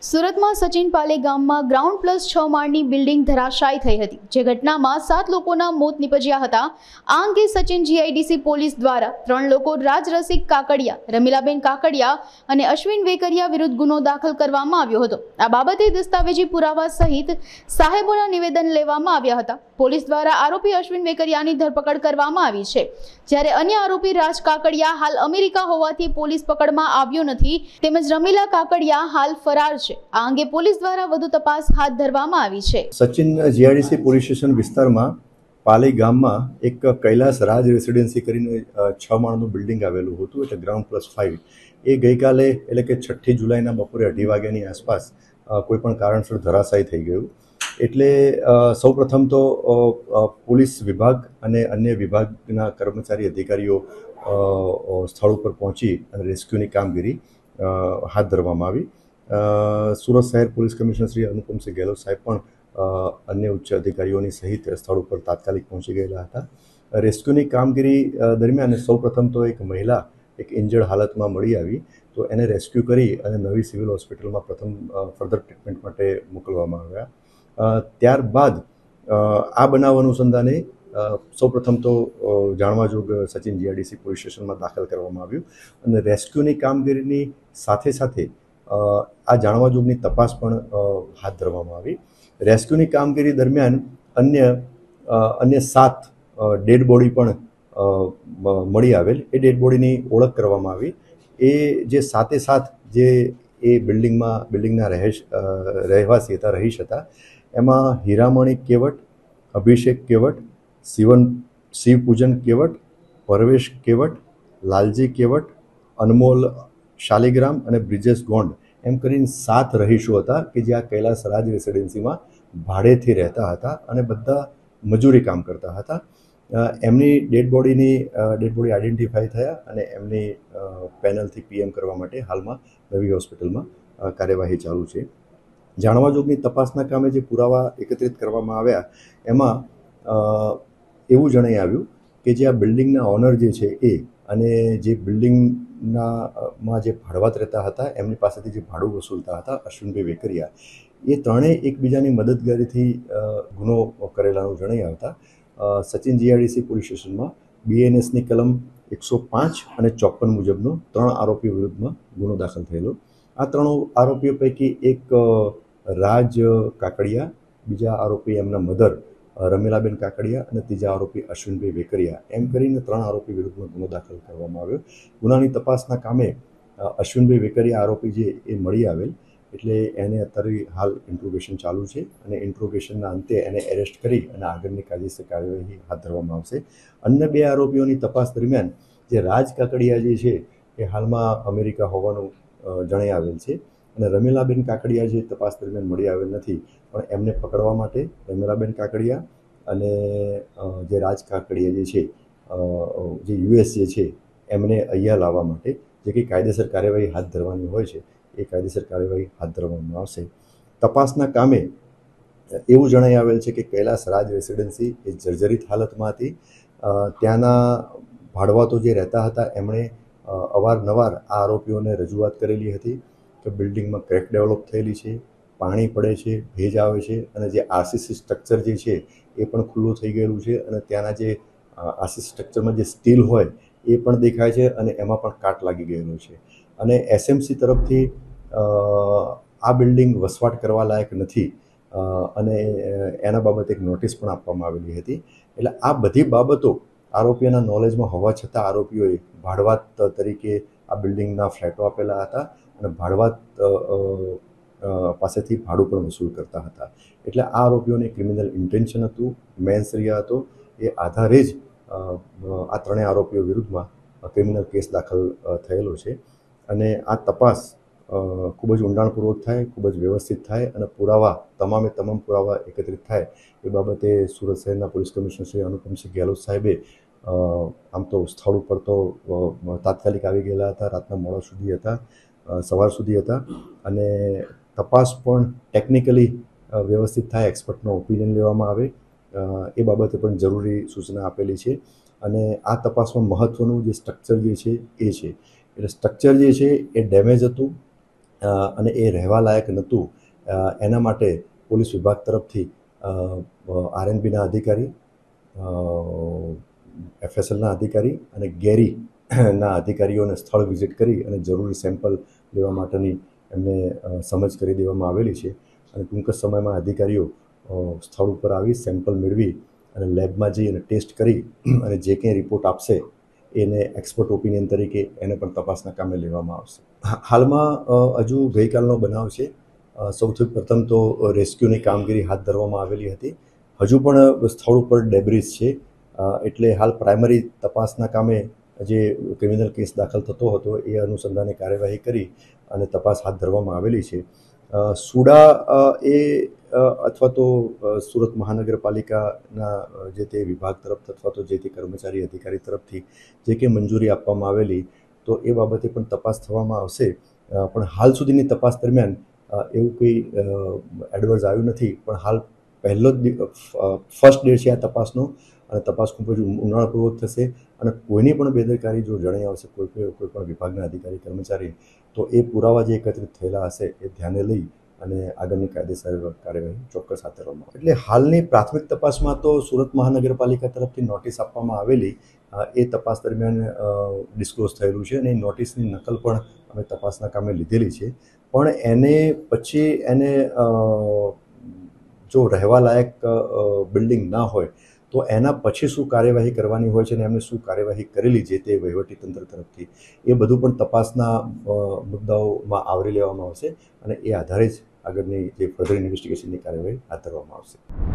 સુરતમાં સચિન પાલે ગામમાં ground plus 6 માળની બિલ્ડિંગ ધરાશાયી થઈ હતી, જે ઘટનામાં 7 લોકોના મોત નીપજ્યા હતા। આ અંગે સચિન જીઆઈડીસી પોલીસ દ્વારા 3 લોકો રાજ રસિક કાકડિયા, રમીલાબેન કાકડિયા અને અશ્વિન વેકરિયા વિરુદ્ધ ગુનો દાખલ કરવામાં આવ્યો હતો। આ બાબતે દસ્તાવેજી પુરાવા સહિત સાહેબોના નિવેદન લેવામાં આવ્યા હતા। પોલીસ દ્વારા આરોપી અશ્વિન વેકરિયાની ધરપકડ કરવામાં આવી છે, જ્યારે અન્ય આરોપી રાજ કાકડિયા હાલ અમેરિકા હોવાથી પોલીસ પકડમાં આવ્યો નથી, તેમજ રમીલા કાકડિયા હાલ ફરાર છે। આ અંગે પોલીસ દ્વારા વધુ તપાસ હાથ ધરવામાં આવી છે। સચિન જીઆઈડીસી પોલીસ સ્ટેશન વિસ્તારમાં પાલી ગામમાં એક કૈલાસ રાજ રેસિડેન્સી કરીને 6 માળનું બિલ્ડિંગ આવેલું હતું, એટલે ગ્રાઉન્ડ પ્લસ 5। એ ગઈકાલે એટલે કે 6 જુલાઈના બપોરે 2:30 વાગ્યાની આસપાસ કોઈ પણ કારણસર ધરાશાયી થઈ ગયું। એટલે સૌપ્રથમ તો પોલીસ વિભાગ અને અન્ય વિભાગના કર્મચારી અધિકારીઓ સ્થળ ઉપર પહોંચી અને રેસ્ક્યુની કામગીરી હાથ ધરવામાં આવી। સુરત શહેર પોલીસ કમિશનર શ્રી અનુપમસિંહ ગેહલોત સાહેબ પણ અન્ય ઉચ્ચ અધિકારીઓની સહિત સ્થળ ઉપર તાત્કાલિક પહોંચી ગયેલા હતા। રેસ્ક્યુની કામગીરી દરમિયાન સૌપ્રથમ તો એક મહિલા એક ઇન્જર્ડ હાલતમાં મળી આવી, તો એને રેસ્ક્યુ કરી અને નવી સિવિલ હોસ્પિટલમાં પ્રથમ ફર્ધર ટ્રીટમેન્ટ માટે મોકલવામાં આવ્યા। ત્યારબાદ આ બનાવ અનુસંધાને સૌપ્રથમ તો જાણવા જોગ સચિન જીઆઈડીસી પોલીસ સ્ટેશનમાં દાખલ કરવામાં આવ્યું અને રેસ્ક્યુની કામગીરીની સાથે સાથે આ જાણવા જોગની તપાસ પણ હાથ ધરવામાં આવી। રેસ્ક્યુની કામગીરી દરમિયાન અન્ય 7 ડેડ બોડી પણ મળી આવેલ। એ ડેડ બોડીની ઓળખ કરવામાં આવી। એ જે 7 જે એ બિલ્ડિંગના રહેવાસી હતા, રહીશ હતા, એમાં હીરામણી કેવટ, અભિષેક કેવટ, શિવપૂજન કેવટ, પરવેશ કેવટ, લાલજી કેવટ, અનમોલ શાલિગ્રામ અને બ્રિજેશ ગોંડ એમ કરીને 7 રહીશો હતા કે જે આ કૈલાસ રાજ રેસિડેન્સીમાં ભાડેથી રહેતા હતા અને બધા મજૂરી કામ કરતા હતા। એમની ડેડ બોડી આઈડેન્ટિફાઈ થયા અને એમની પેનલથી પીએમ કરવા માટે હાલમાં નવી હોસ્પિટલમાં કાર્યવાહી ચાલુ છે। જાણવા જોગની તપાસના કામે જે પુરાવા એકત્રિત કરવામાં આવ્યા એમાં એવું જણાઈ આવ્યું કે જે આ બિલ્ડિંગના ઓનર જે છે એ અને જે બિલ્ડિંગમાં જે ભાડવાત રહેતા હતા એમની પાસેથી જે ભાડું વસૂલતા હતા અશ્વિનભાઈ વેકરિયા, એ ત્રણેય એકબીજાની મદદગારીથી ગુનો કરેલાનું જણાઈ આવતા સચિન જીઆઈડીસી પોલીસ સ્ટેશનમાં બીએનએસની કલમ 105 અને 54 મુજબનો 3 આરોપીઓ વિરુદ્ધમાં ગુનો દાખલ થયેલો। આ 3 આરોપીઓ પૈકી એક રાજ કાકડિયા, બીજા આરોપી એમના મધર રમીલાબેન કાકડિયા અને ત્રીજા આરોપી અશ્વિનભાઈ વેકરિયા એમ કરીને 3 આરોપી વિરુદ્ધમાં ગુનો દાખલ કરવામાં આવ્યો। ગુનાની તપાસના કામે અશ્વિનભાઈ વેકરિયા આરોપી જે એ મળી આવેલ, એટલે એને અત્યારે હાલ ઇન્ટ્રોગેશન ચાલુ છે અને ઇન્ટ્રોગેશનના અંતે એને એરેસ્ટ કરી અને આગળની કાયદેસર કાર્યવાહી હાથ ધરવામાં આવશે। અન્ય 2 આરોપીઓની તપાસ દરમિયાન જે રાજ કાકડિયા જે છે એ હાલમાં અમેરિકા હોવાનું જણાઈ આવેલ છે અને રમીલાબેન કાકડિયા જે તપાસ દરમિયાન મળી આવેલ નથી, પણ એમને પકડવા માટે રમીલાબેન કાકડિયા અને જે રાજ કાકડિયા જે છે જે યુએસ જે છે એમને અહીંયા લાવવા માટે જે કંઈ કાયદેસર કાર્યવાહી હાથ ધરવાની હોય છે એ કાયદેસર કાર્યવાહી હાથ ધરવામાં આવશે। તપાસના કામે એવું જણાઈ આવેલ છે કે કૈલાસ રાજ રેસિડેન્સી એ જર્જરિત હાલતમાં હતી। ત્યાંના ભાડવાતો જે રહેતા હતા એમણે અવારનવાર આ આરોપીઓને રજૂઆત કરેલી હતી કે બિલ્ડિંગમાં ક્રેક ડેવલપ થયેલી છે, પાણી પડે છે, ભેજ આવે છે અને જે આરસીસી સ્ટ્રક્ચર જે છે એ પણ ખુલ્લું થઈ ગયેલું છે અને ત્યાંના જે આરસીસી સ્ટ્રક્ચરમાં જે સ્ટીલ હોય એ પણ દેખાય છે અને એમાં પણ કાટ લાગી ગયેલો છે અને એસએમસી તરફથી આ બિલ્ડિંગ વસવાટ કરવા લાયક નથી અને એના બાબતે એક નોટિસ પણ આપવામાં આવેલી હતી। એટલે આ બધી બાબતો આરોપીઓના નોલેજમાં હોવા છતાં આરોપીઓએ ભાડવાત તરીકે આ બિલ્ડિંગના ફ્લેટો આપેલા હતા અને ભાડવાત પાસેથી ભાડું પણ વસૂલ કરતા હતા। એટલે આ આરોપીઓને ક્રિમિનલ ઇન્ટેન્શન હતું, મેન્સરિયા હતો, એ આધારે જ આ 3 આરોપીઓ વિરુદ્ધમાં ક્રિમિનલ કેસ દાખલ થયેલો છે અને આ તપાસ ખૂબ જ ઊંડાણપૂર્વક થાય, ખૂબ જ વ્યવસ્થિત થાય અને તમામ પુરાવા એકત્રિત થાય એ બાબતે સુરત શહેરના પોલીસ કમિશનર શ્રી અનુપમસિંહ ગેહલોત સાહેબે આમ તો સ્થળ ઉપર તો તાત્કાલિક આવી ગયેલા હતા, રાતના મોડા સુધી હતા, સવાર સુધી હતા અને તપાસ પણ ટેકનિકલી વ્યવસ્થિત થાય, એક્સપર્ટનો ઓપિનિયન લેવામાં આવે એ બાબતે પણ જરૂરી સૂચના આપેલી છે। અને આ તપાસમાં મહત્ત્વનું જે સ્ટ્રક્ચર જે છે એ છે, એટલે સ્ટ્રક્ચર જે છે એ ડેમેજ હતું અને એ રહેવા લાયક નહોતું. એના માટે પોલીસ વિભાગ તરફથી આરએનબીના અધિકારી, એફએસએલના અધિકારી અને ગેરીના અધિકારીઓને સ્થળ વિઝિટ કરી અને જરૂરી સેમ્પલ લેવા માટેની એમને સમજ કરી દેવામાં આવેલી છે. અને ટૂંક જ સમયમાં અધિકારીઓ સ્થળ ઉપર આવી સેમ્પલ મેળવી અને લેબમાં જઈ અને ટેસ્ટ કરી અને જે કંઈ રિપોર્ટ આપશે એને એક્સપર્ટ ઓપિનિયન તરીકે એને પણ તપાસના કામે લેવામાં આવશે. હાલમાં હજુ ગઈકાલનો બનાવ છે. સૌથી પ્રથમ તો રેસ્ક્યુની કામગીરી હાથ ધરવામાં આવેલી હતી. હજુ પણ સ્થળ ઉપર ડેબ્રિસ છે, એટલે હાલ પ્રાઇમરી તપાસના કામે જે ક્રિમિનલ કેસ દાખલ થતો હતો એ અનુસંધાને કાર્યવાહી કરી અને તપાસ હાથ ધરવામાં આવેલી છે. સુડા એ અથવા તો સુરત મહાનગરપાલિકાના જે તે વિભાગ તરફ અથવા તો જે તે કર્મચારી અધિકારી તરફથી જે કંઈ મંજૂરી આપવામાં આવેલી તો એ બાબતે પણ તપાસ થવામાં આવશે. પણ હાલ સુધીની તપાસ દરમિયાન એવું કંઈ એડવર્સ આવ્યું નથી. પણ હાલ પહેલો જ ફર્સ્ટ ડે છે આ તપાસનો અને તપાસ ખૂબ જ ઊંડાણપૂર્વક થશે અને કોઈની પણ બેદરકારી જો જણાઈ આવશે કોઈ પણ વિભાગના અધિકારી કર્મચારી તો એ પુરાવા જે એકત્રિત થયેલા હશે એ ધ્યાને લઈ અને આગળની કાયદેસર કાર્યવાહી ચોક્કસ હાથ ધરવામાં આવે. એટલે હાલની પ્રાથમિક તપાસમાં તો સુરત મહાનગરપાલિકા તરફથી નોટિસ આપવામાં આવેલી એ તપાસ દરમિયાન ડિસ્ક્લોઝ થયેલું છે અને એ નોટિસની નકલ પણ અમે તપાસના કામે લીધેલી છે. પણ એને પછી એને જો રહેવા લાયક બિલ્ડિંગ ના હોય તો એના પછી શું કાર્યવાહી કરવાની હોય છે અને એમને શું કાર્યવાહી કરેલી છે તે વહીવટીતંત્ર તરફથી એ બધું પણ તપાસના મુદ્દાઓમાં આવરી લેવામાં આવશે અને એ આધારે જ આગળની જે ફર્ધર ઇન્વેસ્ટિગેશનની કાર્યવાહી હાથ ધરવામાં આવશે.